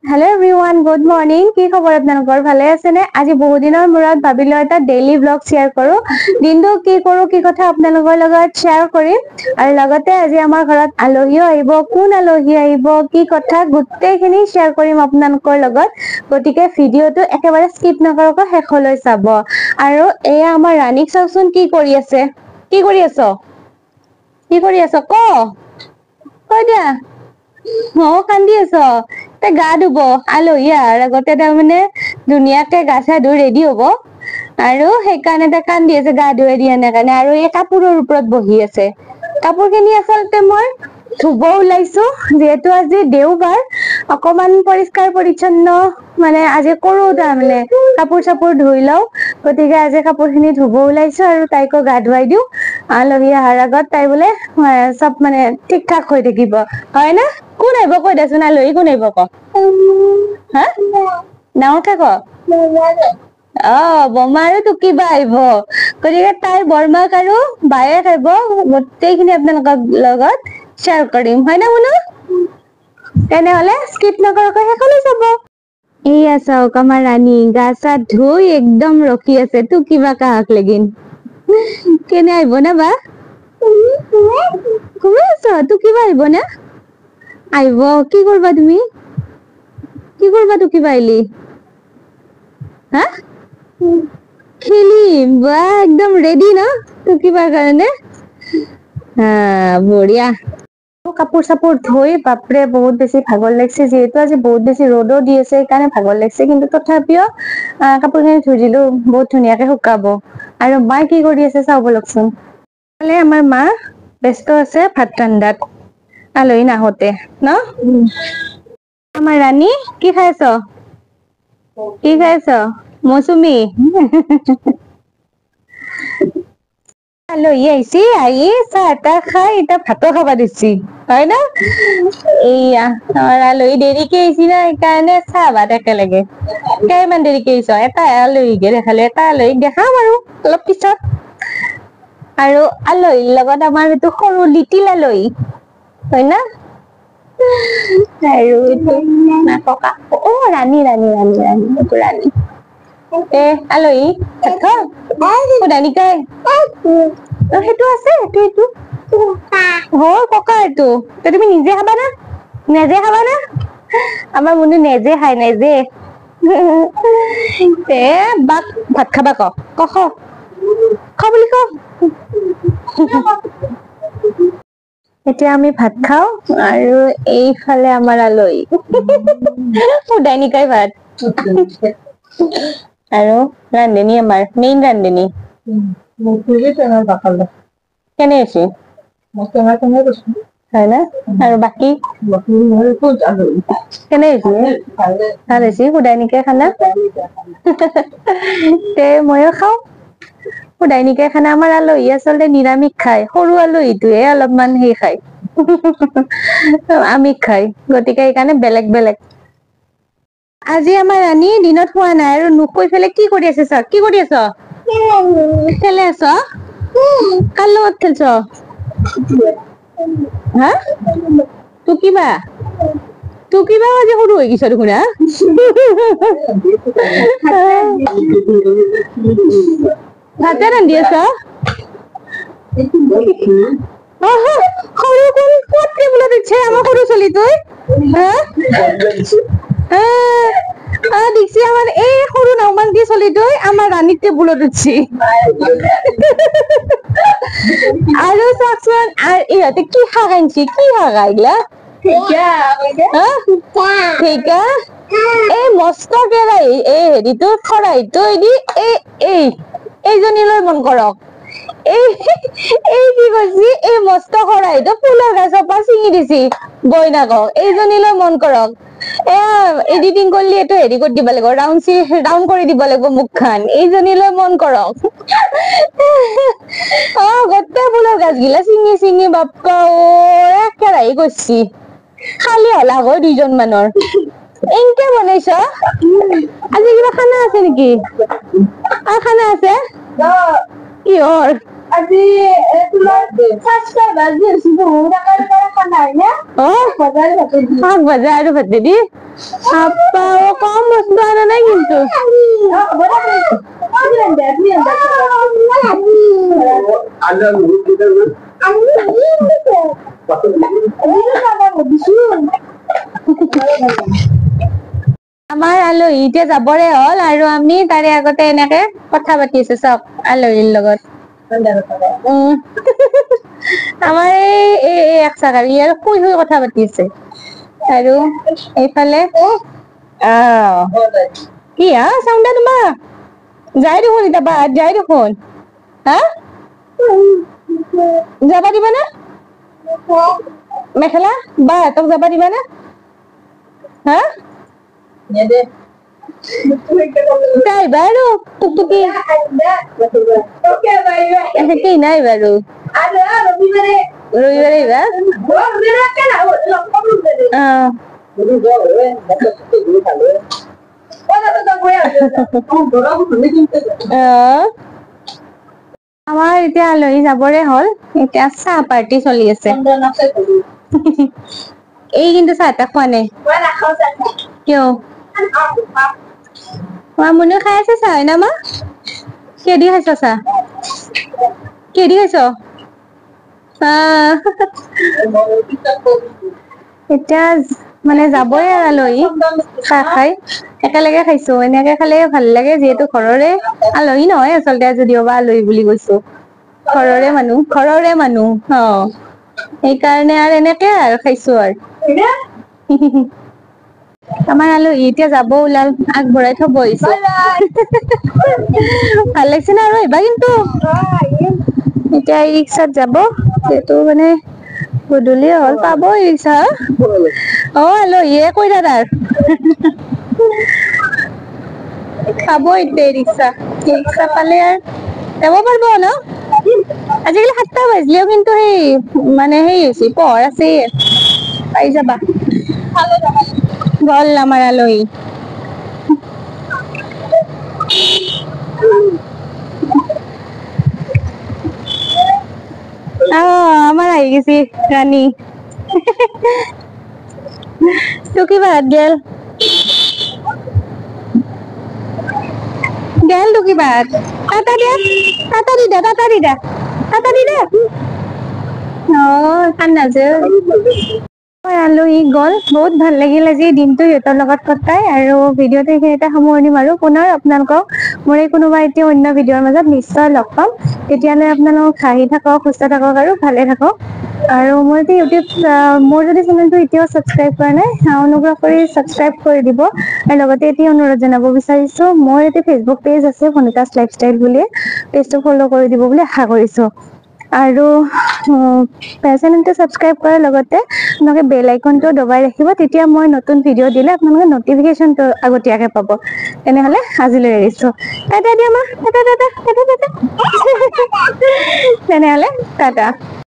Hello everyone, good morning. কি খবৰ আপোনালোকৰ ভালে আছে নে? আজি বহু দিনৰ মূৰত ভাবিলো এটা ডেইলি ব্লগ শেয়াৰ কৰো। দিনটো কি কৰো কি কথা আপোনালোকৰ লগত শেয়াৰ কৰিম আৰু লগতে আজি আমাৰ ঘৰত আলহীও আহিব। কোন আলহী আহিব কি কথা গোটেইখিনি শেয়াৰ কৰিম আপোনালোকৰ লগত। গতিকে ভিডিওটো একেবাৰে স্কিপ নকৰাকৈ শেষলৈ চাব। আৰু এয়া আমাৰ ৰাণীক চাওচোন কি কৰি আছে। কি কৰি আছ? কি কৰি আছ? কৈ দিয়া। কান্দি আছ তে গা ধুব আলহী অহাৰ আগতে তাৰমানে ধুনীয়াকে গা চা ধুই ৰেডি হব আৰু সেইকাৰণে তাই কান্দি আছে গা ধুৱাই দিয়া নাই কাৰণে আৰু এই কাপোৰৰ ওপৰত বহি আছে। কাপোৰ খিনি আচলতে মই ধুব ওলাইছো যিহেতু আজি দেওবাৰ অকমান পৰিষ্কাৰ পৰিচ্ছন্ন মানে আজি কৰো তাৰমানে কাপোৰ চাপোৰ ধুই লও। গতিকে আজি কাপোৰ খিনি ধুব ওলাইছো আৰু তাইকো গা ধুৱাই দিও। আলহী অহাৰ আগত তাই বোলে চব মানে ঠিক ঠাক হৈ থাকিব হয় না? কোন আহিব কৈ দেচোন আলহী কোন আহিব ক? হা ডাঙৰকে ক। বমা আৰু টুকি বা আহিব। গতিকে তাইৰ বৰমাক আৰু বায়েক আহিব। গোটেইখিনি আপোনালোকৰ লগত শ্বেয়াৰ কৰিম হয় না মুনু? তেনেহলে স্কিপ নকৰাকৈ শেষলৈ চাব। এইয়া চাওক আমাৰ ৰাণী গা চা ধুই একদম ৰখি আছে টুকি বা কাহাক লাগিন। কেনে আহিব না বা? ঘুমাই আছ? টুকি বা আহিব না? আহিব। কি করবা তুমি? কি করবা টুকি বা আইলি? হা? খেলিম বা একদম রেডি না টুকিবার কাৰণে? বঢ়িয়া। কাপোৰ চাপোৰ ধুই বাপৰে বহুত বেছি ভাগৰ লাগিছে যিহেতু আজি বহুত বেছি ৰ'দো দি আছে সেইকাৰণে ভাগৰ লাগিছে কিন্তু তথাপিও কাপোৰ খিনি ধুই দিলো বহুত ধুনীয়াকে শুকাব। আৰু মায়ে কি কৰি আছে চাও বলকচোন। আমাৰ মা ব্যস্ত আছে ভাত ৰান্ধাত আলহী নাহোতে ন? আমাৰ ৰাণী কি খাই আছ? কি খাই আছ? মৌচুমী? আলহী আহিছি আহি চাহ তাহ খাই এতিয়া ভাতো খাবা দিছি হয় না? এইয়া আমাৰ আলহী দেৰিকে আহিছি না সেইকাৰণে চাহ ভাত একেলগে। কিমান দেৰিকে আহিছ? এটা আলহীকে দেখালি এটা আলহীক দেখাম আৰু অলপ পিছত। আৰু আলহীৰ লগত আমাৰ এইটো সৰু লিটিল আলহী হয় না? আৰু ককা ৰাণী ৰাণী ৰাণী ৰাণী এইটো ৰাণী। আলহী ভাত খাও? সুধা নিকাই সেইটো আছে সেইটো ককা এইটো তুমি নিজে খাবা না? নেজে খাবা না? আমাৰ মুনু নেজে খায় নেজে। বাক ভাত খাবা ক খ বুলি ক। এতিয়া আমি ভাত খাও আৰু এইফালে আমাৰ আলহী সুদাই নিকাই ভাত। আৰু ৰান্ধনী আমাৰ মেইন ৰান্ধনী। কেনে হৈছে? হয় না? আৰু বাকী কেনে হৈছে? ভাল হৈছে সুদাই নিকাই খানা। তে ময়ো খাও সুদাই নিকাই খানা। আমাৰ আলহী আচলতে নিৰামিষ খায় সৰু আলহীটোহে অলপমান সেই খায় আমিষ খায় গতিকে সেইকাৰণে বেলেগ বেলেগ। আজি আমাৰ ৰাণী দিনত খোৱা নাই আৰু নোখোৱাই পেলাই কি কৰি আছে চা কি কৰি আছ? খেলে আছ? কাৰ লগত খেলছ? হা? টুকি বা? টুকি বাও আজি সৰু হৈ গৈছ দেখোন হা? ভাতে ৰান্ধি আছ? সৰু কোন ক'ত টেবুলত উঠছে আমাৰ সৰু ছোৱালীটোই? দেখছি আমাৰ এই সৰু নাওমানকি ছোৱালীটোই আমাৰ ৰাণীৰ টেবুলত উঠছি। আৰু চাচোন ইহঁতে কি শাক আনছি কি শাক এইগিলা? ঢেকীয়া? এই মস্ত কেৰাহী এই হেৰিটো খৰাহিটো দি এইজনীলৈ মন কৰক। এই কি কৰিছি এই মস্ত খৰাহিটো ফুলৰ গাছৰ পৰা ছিঙি দিছি বইনাকক এইজনীলৈ মন কৰক। এডিটিং কৰিলি এইটো হেৰি কৰি দিব লাগিব ৰাউণ্ড কৰি দিব লাগিব মুখ খান এইজনীলৈ মন কৰক। গোটেই ফুলৰ গাছ গিলা ছিঙি ছিঙি বাপ্পা কেৰাহী কৰিছি। খালি হলা হয় 2জন মানৰ। এনকে বনাইছ? আজি কিবা খানা আছে নেকি? খানা আছে? কিহৰ? আজি তোমাৰ সাবস্ক্ৰাইবাৰ যে বহুত আকাৰ কৰা খানাই না শাক ভাজা আৰু ভাতে দি আপা কম মছলা আনা নাই কিন্তু আমাৰ আলহী এতিয়া যাবৰে হ'ল আৰু আমি তাৰে আগতে এনেকে কথা পাতি আছো চাওক আলহীৰ লগত আমাৰ এই এক চাগাৰী আৰু শুই শুই কথা পাতি আছে আৰু এইফালে কি হা চাউণ্ডা তোমাৰ যাই দেখোন এতিয়া বাদ যাই দেখোন হা যাবা দিবা না মেখেলা বা তোক যাবা দিবা না হা তাই বাৰু টুকটুকি কি নাই বাৰু ৰবিবাৰে আমাৰ এতিয়া আলহী যাবৰে হ'ল এতিয়া চাহ পাৰ্টি চলি আছে এই কিন্তু চাহ তাহ খোৱা নাই কিয় মনে খাই আছে চাহ হয় না মা কেদি খাইছ চাহ কেদি খাইছ এতিয়া মানে যাবই আলহী চাহ খাই একেলগে খাইছো এনেকে খালে ভাল লাগে যিহেতু ঘৰৰে আলহী নহয় আচলতে যদিওবা আলহী বুলি কৈছো ঘৰৰে মানুহ সেইকাৰণে আৰু এনেকে আৰু খাইছো আৰু আমাৰ আলহী এতিয়া যাব ওলাল আগবঢ়াই থব আহিছো ভাল লাগিছে না আৰু এইবাৰ কিন্তু এতিয়া ই ৰিক্সাত যাব যিহেতু মানে গধূলি হ'ল পাব ৰিক্সা আলহীয়ে কৈ দাদাৰ খাব এতিয়া ৰিক্সা পালে আৰু যাব পাৰিব ন আজিকালি 7টা বাজিলেও কিন্তু সেই মানে সেই হৈছে পোহৰ আছে পাই যাবা গ'ল আমাৰ আলহী আমাৰ আহি গেছি ৰাণী টুকি বাহাত গেল টুকি বাহাত টাটা দি দে ঠাণ্ডা যে আলহী গ'ল বহুত ভাল লাগিল আজি দিনটো সিহঁতৰ লগত কটাই আৰু ভিডিঅ'টো এইখিনিতে সামৰণি মাৰো পুনৰ আপোনালোকক মোৰ এই কোনোবা এতিয়া অন্য ভিডিঅ'ৰ মাজত নিশ্চয় লগ পাম তেতিয়ালৈ আপোনালোক হাঁহি থাকক সুস্থ থাকক আৰু ভালে থাকক আৰু মোৰ যদি চেনেলটো এতিয়াও ছাবস্ক্ৰাইব কৰা নাই অনুগ্ৰহ কৰি ছাবস্ক্ৰাইব কৰি দিব আৰু লগতে এটি অনুৰোধ জনাব বিচাৰিছো মোৰ এটি ফেচবুক পেজ আছে ভনিতাছ লাইফষ্টাইল বুলি পেজটো ফলো কৰি দিব বুলি আশা কৰিছো আৰু চেনেলটো ছাবস্ক্ৰাইব কৰাৰ লগতে আপোনালোকে বেল আইকনটো দবাই ৰাখিব তেতিয়া মই নতুন ভিডিঅ' দিলে আপোনালোকে নটিফিকেশ্যনটো আগতীয়াকে পাব তেনেহলে আজিলৈ এৰিছো টাটা দিয়া মা টাটা তেনেহলে টাটা